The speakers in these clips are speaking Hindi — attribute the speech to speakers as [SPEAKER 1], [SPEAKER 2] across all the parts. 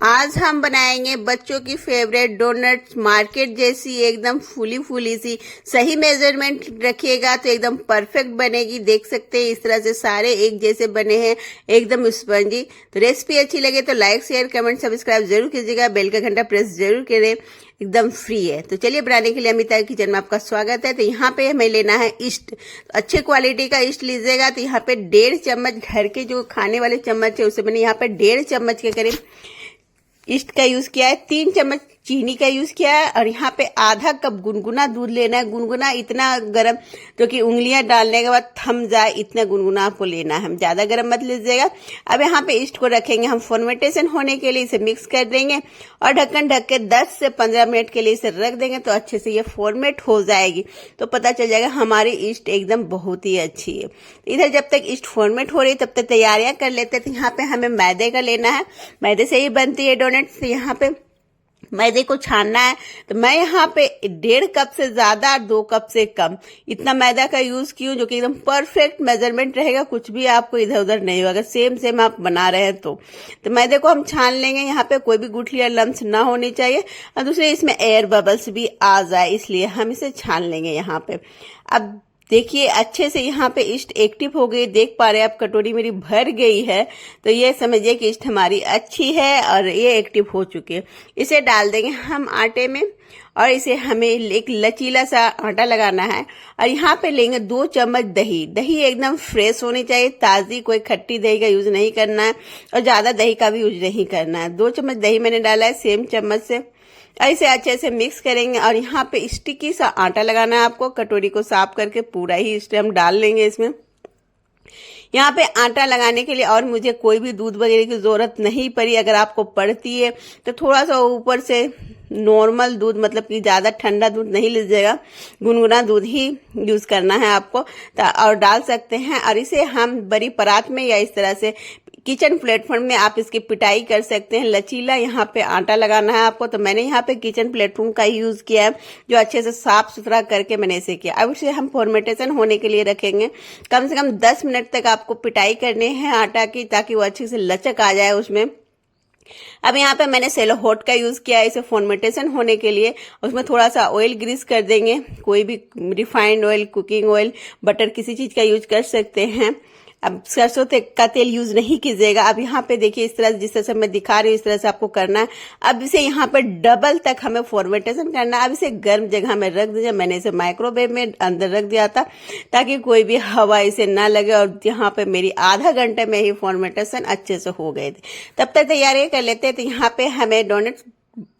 [SPEAKER 1] आज हम बनाएंगे बच्चों की फेवरेट डोनट्स। मार्केट जैसी एकदम फूली फूली सी, सही मेजरमेंट रखिएगा तो एकदम परफेक्ट बनेगी। देख सकते हैं इस तरह से सारे एक जैसे बने हैं, एकदम स्पंजी। तो रेसिपी अच्छी लगे तो लाइक शेयर कमेंट सब्सक्राइब जरूर कीजिएगा, बेल का घंटा प्रेस जरूर करें, एकदम फ्री है। तो चलिए बनाने के लिए अमिता किचन में आपका स्वागत है। तो यहाँ पे हमें लेना है ईस्ट, अच्छे क्वालिटी का ईस्ट लीजिएगा। तो यहाँ पे 1.5 चम्मच, घर के जो खाने वाले चम्मच है उससे मैंने यहाँ पे 1.5 चम्मच के करीब ईस्ट का यूज किया है। 3 चम्मच चीनी का यूज किया है और यहाँ पे आधा कप गुनगुना दूध लेना है। गुनगुना इतना गर्म जो कि उंगलियां डालने के बाद थम जाए, इतना गुनगुना आपको लेना है, ज्यादा गर्म मत लीजिएगा। अब यहाँ पे ईस्ट को रखेंगे हम फॉर्मेटेशन होने के लिए, इसे मिक्स कर देंगे और ढक्कन ढक के 10 से 15 मिनट के लिए इसे रख देंगे तो अच्छे से ये फॉर्मेट हो जाएगी। तो पता चल जाएगा हमारी ईस्ट एकदम बहुत ही अच्छी है। इधर जब तक ईस्ट फॉर्मेट हो रही तब तक तैयारियां कर लेते हैं। तो यहाँ पे हमें मैदे का लेना है, मैदे से ही बनती है डोनट्स। यहाँ पे मैदे को छानना है। तो मैं यहाँ पे 1.5 कप से ज्यादा, 2 कप से कम इतना मैदा का यूज की हूँ, जो कि एकदम परफेक्ट मेजरमेंट रहेगा। कुछ भी आपको इधर उधर नहीं होगा, सेम आप बना रहे हैं। तो मैदे को हम छान लेंगे। यहाँ पे कोई भी गुठली या लम्स ना होनी चाहिए और दूसरे इसमें एयर बबल्स भी आ जाए, इसलिए हम इसे छान लेंगे। यहाँ पे अब देखिए अच्छे से यहाँ पे ईस्ट एक्टिव हो गई, देख पा रहे हैं आप, कटोरी मेरी भर गई है। तो ये समझिए कि ईस्ट हमारी अच्छी है और ये एक्टिव हो चुकी है। इसे डाल देंगे हम आटे में और इसे हमें एक लचीला सा आटा लगाना है। और यहाँ पे लेंगे 2 चम्मच दही। दही एकदम फ्रेश होनी चाहिए, ताजी, कोई खट्टी दही का यूज नहीं करना है और ज्यादा दही का भी यूज नहीं करना है। 2 चम्मच दही मैंने डाला है सेम चम्मच से। ऐसे अच्छे से मिक्स करेंगे और यहाँ पे स्टिकी सा आटा लगाना है आपको। कटोरी को साफ करके पूरा ही इस हम डाल लेंगे इसमें। यहाँ पे आटा लगाने के लिए और मुझे कोई भी दूध वगैरह की जरूरत नहीं पड़ी। अगर आपको पड़ती है तो थोड़ा सा ऊपर से नॉर्मल दूध, मतलब कि ज्यादा ठंडा दूध नहीं लीजिएगा, गुनगुना दूध ही यूज करना है आपको और डाल सकते हैं। और इसे हम बड़ी परात में या इस तरह से किचन प्लेटफॉर्म में आप इसकी पिटाई कर सकते हैं। लचीला यहाँ पे आटा लगाना है आपको। तो मैंने यहाँ पे किचन प्लेटफॉर्म का यूज किया है, जो अच्छे से साफ सुथरा करके मैंने इसे किया। अब इसे हम फॉर्मेटेशन होने के लिए रखेंगे। कम से कम 10 मिनट तक आपको पिटाई करनी है आटा की, ताकि वो अच्छे से लचक आ जाए उसमें। अब यहाँ पे मैंने सेलो हॉट का यूज किया है इसे फॉर्मेटेशन होने के लिए। उसमें थोड़ा सा ऑयल ग्रीस कर देंगे, कोई भी refined oil, cooking oil, butter, किसी चीज का यूज कर सकते हैं। अब सरसों का तेल यूज नहीं कीजिएगा। अब यहाँ पे देखिए इस तरह, जिस तरह से मैं दिखा रही हूँ इस तरह से आपको करना है। अब इसे यहाँ पे डबल तक हमें फॉर्मेटेशन करना है। अब इसे गर्म जगह में रख दीजिए। मैंने इसे माइक्रोवेव में अंदर रख दिया था ताकि कोई भी हवा इसे ना लगे। और यहाँ पे मेरी आधा घंटे में ही फॉर्मेटेशन अच्छे से हो गए थे। तब तक तैयारी कर लेते हैं। तो यहाँ पे हमें डोनट्स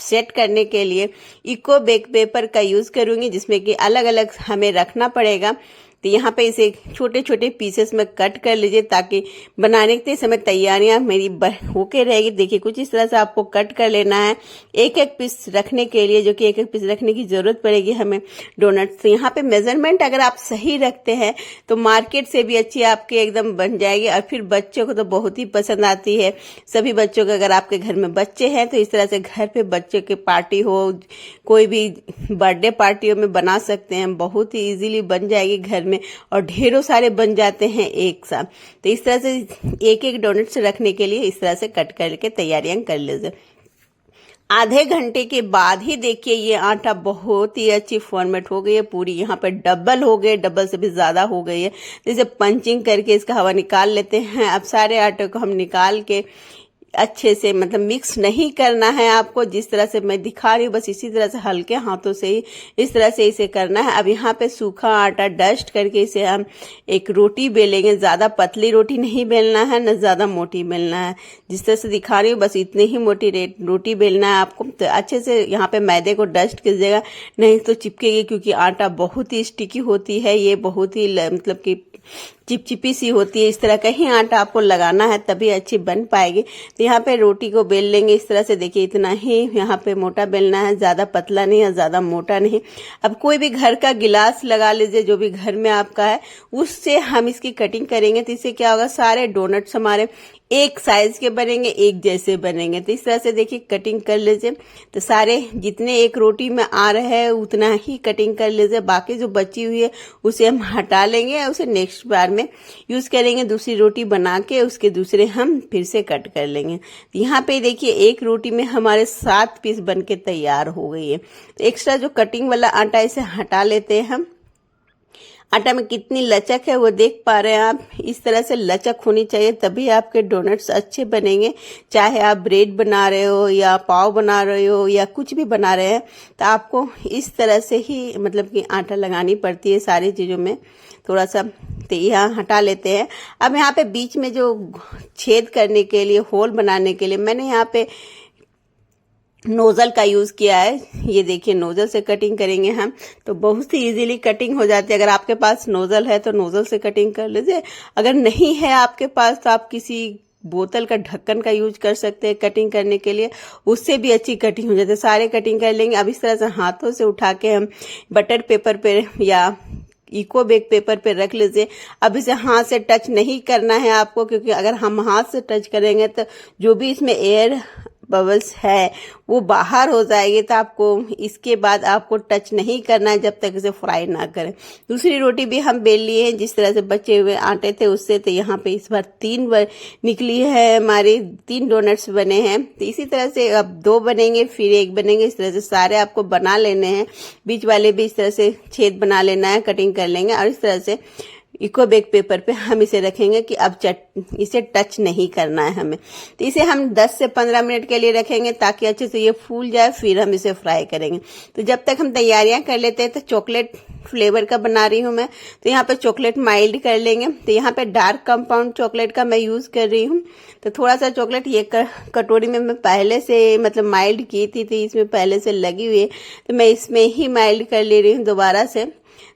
[SPEAKER 1] सेट करने के लिए इको बेक पेपर का यूज करूंगी, जिसमें कि अलग अलग हमें रखना पड़ेगा। तो यहाँ पे इसे छोटे छोटे पीसेस में कट कर लीजिए, ताकि बनाने के समय तैयारियां मेरी होके रहेगी। देखिए कुछ इस तरह से आपको कट कर लेना है, एक एक पीस रखने के लिए, जो कि एक एक पीस रखने की जरूरत पड़ेगी हमें डोनट्स। तो यहाँ पे मेजरमेंट अगर आप सही रखते हैं तो मार्केट से भी अच्छी आपकी एकदम बन जाएगी। और फिर बच्चों को तो बहुत ही पसंद आती है, सभी बच्चों को। अगर आपके घर में बच्चे हैं तो इस तरह से घर पे बच्चों की पार्टी हो, कोई भी बर्थडे पार्टियों में बना सकते हैं, बहुत ही इजीली बन जाएगी घर में और ढेरों सारे बन जाते हैं एक साथ। तो इस तरह से एक एक डोनट्स रखने के लिए इस तरह से कट करके तैयारियां कर लीजिए। आधे घंटे के बाद ही देखिए ये आटा बहुत ही अच्छी फॉर्मेट हो गई है, पूरी यहाँ पे डबल हो गई, डबल से भी ज्यादा हो गई है। जैसे पंचिंग करके इसका हवा निकाल लेते हैं। अब सारे आटे को हम निकाल के अच्छे से, मतलब मिक्स नहीं करना है आपको, जिस तरह से मैं दिखा रही हूँ बस इसी तरह से हल्के हाथों से ही इस तरह से इसे करना है। अब यहाँ पे सूखा आटा डस्ट करके इसे हम एक रोटी बेलेंगे। ज्यादा पतली रोटी नहीं बेलना है, न ज्यादा मोटी बेलना है, जिस तरह से दिखा रही हूँ बस इतनी ही मोटी रोटी बेलना है आपको। तो अच्छे से यहाँ पे मैदे को डस्ट कीजिएगा, नहीं तो चिपकेगी, क्योंकि आटा बहुत ही स्टिकी होती है, ये बहुत ही मतलब कि चिपचिपी सी होती है। इस तरह का ही आटा आपको लगाना है, तभी अच्छी बन पाएगी। तो यहाँ पे रोटी को बेल लेंगे इस तरह से। देखिए इतना ही यहाँ पे मोटा बेलना है, ज्यादा पतला नहीं है, ज्यादा मोटा नहीं। अब कोई भी घर का गिलास लगा लीजिए, जो भी घर में आपका है, उससे हम इसकी कटिंग करेंगे। तो इससे क्या होगा, सारे डोनट्स हमारे एक साइज के बनेंगे, एक जैसे बनेंगे। तो इस तरह से देखिए कटिंग कर लीजिए। तो सारे जितने एक रोटी में आ रहे हैं उतना ही कटिंग कर लीजिए। बाकी जो बची हुई है उसे हम हटा लेंगे और उसे नेक्स्ट बार में यूज करेंगे। दूसरी रोटी बना के उसके दूसरे हम फिर से कट कर लेंगे। तो यहाँ पे देखिए एक रोटी में हमारे 7 पीस बन के तैयार हो गई है। तो एक्स्ट्रा जो कटिंग वाला आटा इसे हटा लेते हैं हम। आटा में कितनी लचक है वो देख पा रहे हैं आप। इस तरह से लचक होनी चाहिए तभी आपके डोनट्स अच्छे बनेंगे। चाहे आप ब्रेड बना रहे हो या पाव बना रहे हो या कुछ भी बना रहे हैं तो आपको इस तरह से ही मतलब कि आटा लगानी पड़ती है सारी चीज़ों में। थोड़ा सा तो यहाँ हटा लेते हैं। अब यहाँ पे बीच में जो छेद करने के लिए, होल बनाने के लिए मैंने यहाँ पे नोजल का यूज किया है। ये देखिए नोजल से कटिंग करेंगे हम तो बहुत ही इजीली कटिंग हो जाती है। अगर आपके पास नोजल है तो नोजल से कटिंग कर लीजिए। अगर नहीं है आपके पास तो आप किसी बोतल का ढक्कन का यूज कर सकते हैं कटिंग करने के लिए, उससे भी अच्छी कटिंग हो जाती है। सारे कटिंग कर लेंगे। अब इस तरह से हाथों से उठा के हम बटर पेपर पे या इको बेक पेपर पे रख लीजिए। अब इसे हाथ से टच नहीं करना है आपको, क्योंकि अगर हम हाथ से टच करेंगे तो जो भी इसमें एयर बबल्स है वो बाहर हो जाएगी। तो आपको इसके बाद आपको टच नहीं करना है जब तक इसे फ्राई ना करें। दूसरी रोटी भी हम बेल लिए हैं जिस तरह से बचे हुए आटे थे उससे। तो यहाँ पे इस बार 3 बार निकली है, हमारी 3 डोनट्स बने हैं। तो इसी तरह से अब 2 बनेंगे फिर 1 बनेंगे। इस तरह से सारे आपको बना लेने हैं। बीच वाले भी इस तरह से छेद बना लेना है, कटिंग कर लेंगे। और इस तरह से इको बेक पेपर पे हम इसे रखेंगे कि अब इसे टच नहीं करना है हमें। तो इसे हम 10 से 15 मिनट के लिए रखेंगे ताकि अच्छे से ये फूल जाए, फिर हम इसे फ्राई करेंगे। तो जब तक हम तैयारियां कर लेते हैं तो चॉकलेट फ्लेवर का बना रही हूँ मैं। तो यहाँ पे चॉकलेट माइल्ड कर लेंगे। तो यहाँ पे डार्क कंपाउंड चॉकलेट का मैं यूज कर रही हूँ। तो थोड़ा सा चॉकलेट ये कटोरी में मैं पहले से मतलब माइल्ड की थी तो इसमें पहले से लगी हुई है, तो मैं इसमें ही माइल्ड कर ले रही हूँ दोबारा से।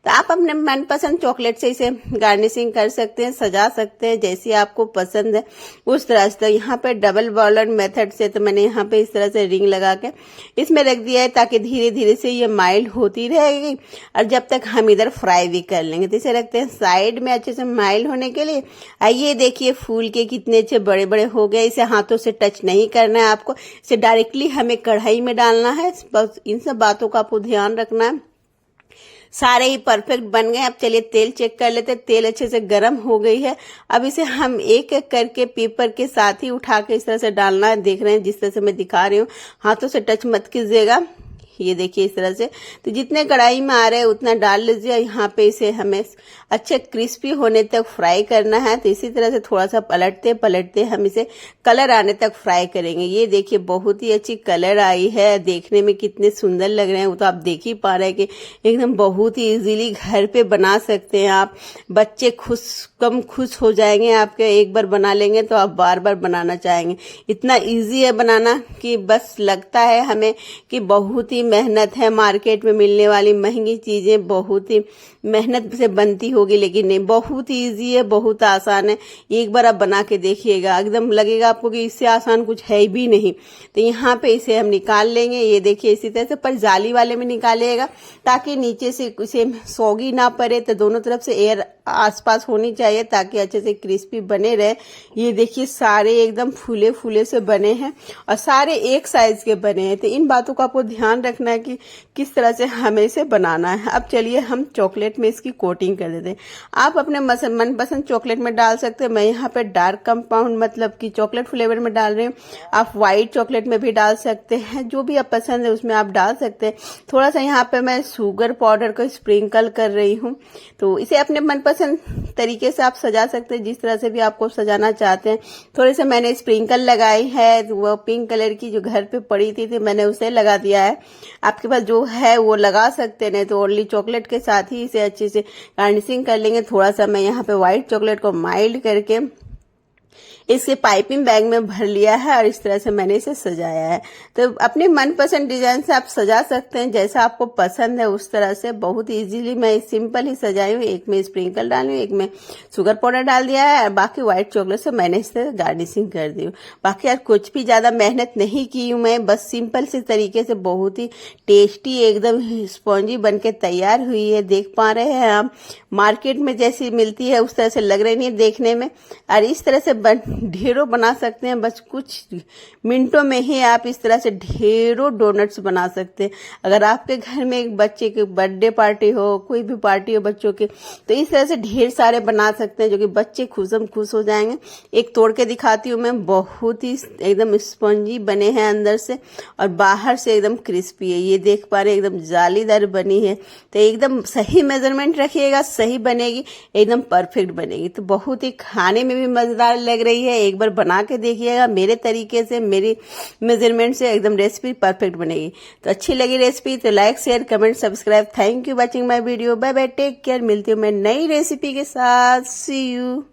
[SPEAKER 1] तो आप अपने मनपसंद चॉकलेट से इसे गार्निशिंग कर सकते हैं, सजा सकते हैं जैसी आपको पसंद है उस तरह से। तो यहाँ पे डबल बॉयलर मेथड से तो मैंने यहाँ पे इस तरह से रिंग लगा के इसमें रख दिया है ताकि धीरे धीरे से ये माइल्ड होती रहेगी और जब तक हम इधर फ्राई भी कर लेंगे। तो इसे रखते हैं साइड में अच्छे से माइल्ड होने के लिए। आइए देखिए फूल के कितने अच्छे बड़े बड़े हो गए। इसे हाथों से टच नहीं करना है आपको, इसे डायरेक्टली हमें कढ़ाई में डालना है। बस इन सब बातों का आपको ध्यान रखना है। सारे ही परफेक्ट बन गए। अब चलिए तेल चेक कर लेते हैं। तेल अच्छे से गर्म हो गई है। अब इसे हम एक एक करके पेपर के साथ ही उठा के इस तरह से डालना है। देख रहे हैं जिस तरह से मैं दिखा रही हूँ, हाथों से टच मत कीजिएगा। ये देखिए इस तरह से। तो जितने कढ़ाई में आ रहे हैं उतना डाल लीजिए। यहाँ पे इसे हमें अच्छे क्रिस्पी होने तक फ्राई करना है। तो इसी तरह से थोड़ा सा पलटते पलटते हम इसे कलर आने तक फ्राई करेंगे। ये देखिए बहुत ही अच्छी कलर आई है, देखने में कितने सुंदर लग रहे हैं वो तो आप देख ही पा रहे हैं कि एकदम बहुत ही इजीली घर पे बना सकते हैं आप। बच्चे खुश हो जाएंगे आपके, एक बार बना लेंगे तो आप बार बार बनाना चाहेंगे। इतना इजी है बनाना कि बस लगता है हमें कि बहुत ही मेहनत है। मार्केट में मिलने वाली महंगी चीजें बहुत ही मेहनत से बनती होगी, लेकिन नहीं, बहुत ही इजी है, बहुत आसान है। एक बार आप बना के देखिएगा, एकदम लगेगा आपको कि इससे आसान कुछ है भी नहीं। तो यहाँ पे इसे हम निकाल लेंगे। ये देखिए इसी तरह से, पर जाली वाले में निकालिएगा ताकि नीचे से इसे सौगी ना पड़े। तो दोनों तरफ से एयर आसपास होनी चाहिए ताकि अच्छे से क्रिस्पी बने रहे। ये देखिए सारे एकदम फूले फूले से बने हैं और सारे एक साइज के बने हैं। तो इन बातों का आपको ध्यान रखना है कि किस तरह से हमें इसे बनाना है। अब चलिए हम चॉकलेट में इसकी कोटिंग कर देते हैं। आप अपने मनपसंद चॉकलेट में डाल सकते हैं। मैं यहाँ पे डार्क कंपाउंड मतलब कि चॉकलेट फ्लेवर में डाल रही हूँ। आप व्हाइट चॉकलेट में भी डाल सकते हैं, जो भी आप पसंद है उसमें आप डाल सकते हैं। थोड़ा सा यहाँ पे मैं शुगर पाउडर को स्प्रिंकल कर रही हूँ। तो इसे अपने मनपसंद तरीके से आप सजा सकते हैं, जिस तरह से भी आपको सजाना चाहते हैं। थोड़े से मैंने स्प्रिंकल लगाई है, वो पिंक कलर की जो घर पे पड़ी थी मैंने उसे लगा दिया है। आपके पास जो है वो लगा सकते हैं, नहीं तो ओनली चॉकलेट के साथ ही इसे अच्छे से गार्निशिंग कर लेंगे। थोड़ा सा मैं यहाँ पे व्हाइट चॉकलेट को माइल्ड करके इसके पाइपिंग बैग में भर लिया है और इस तरह से मैंने इसे सजाया है। तो अपने मनपसंद डिजाइन से आप सजा सकते हैं, जैसा आपको पसंद है उस तरह से। बहुत इजीली मैं सिंपल ही सजाई हूँ। एक में स्प्रिंकल डाली हूँ, एक में शुगर पाउडर डाल दिया है और बाकी व्हाइट चॉकलेट से मैंने इसे गार्निशिंग कर दी हूँ। बाकी यार कुछ भी ज्यादा मेहनत नहीं की हूँ मैं, बस सिंपल से तरीके से बहुत ही टेस्टी एकदम स्पॉन्जी बन के तैयार हुई है। देख पा रहे हैं आप, मार्केट में जैसी मिलती है उस तरह से लग रही नहीं देखने में। और इस तरह से ढेरों बना सकते हैं, बस कुछ मिनटों में ही आप इस तरह से ढेरों डोनट्स बना सकते हैं। अगर आपके घर में एक बच्चे की बर्थडे पार्टी हो, कोई भी पार्टी हो बच्चों की, तो इस तरह से ढेर सारे बना सकते हैं जो कि बच्चे खुश हो जाएंगे। एक तोड़ के दिखाती हूँ मैं, बहुत ही एकदम स्पंजी बने हैं अंदर से और बाहर से एकदम क्रिस्पी है। ये देख पा रहे हैं एकदम जालीदार बनी है। तो एकदम सही मेजरमेंट रखिएगा, सही बनेगी, एकदम परफेक्ट बनेगी। तो बहुत ही खाने में भी मजेदार लग रही है। एक बार बना के देखिएगा मेरे तरीके से, मेरी मेजरमेंट से एकदम रेसिपी परफेक्ट बनेगी। तो अच्छी लगी रेसिपी तो like share comment subscribe. Thank you watching my video. Bye bye, take care. मिलती हूँ मैं नई रेसिपी के साथ। See you.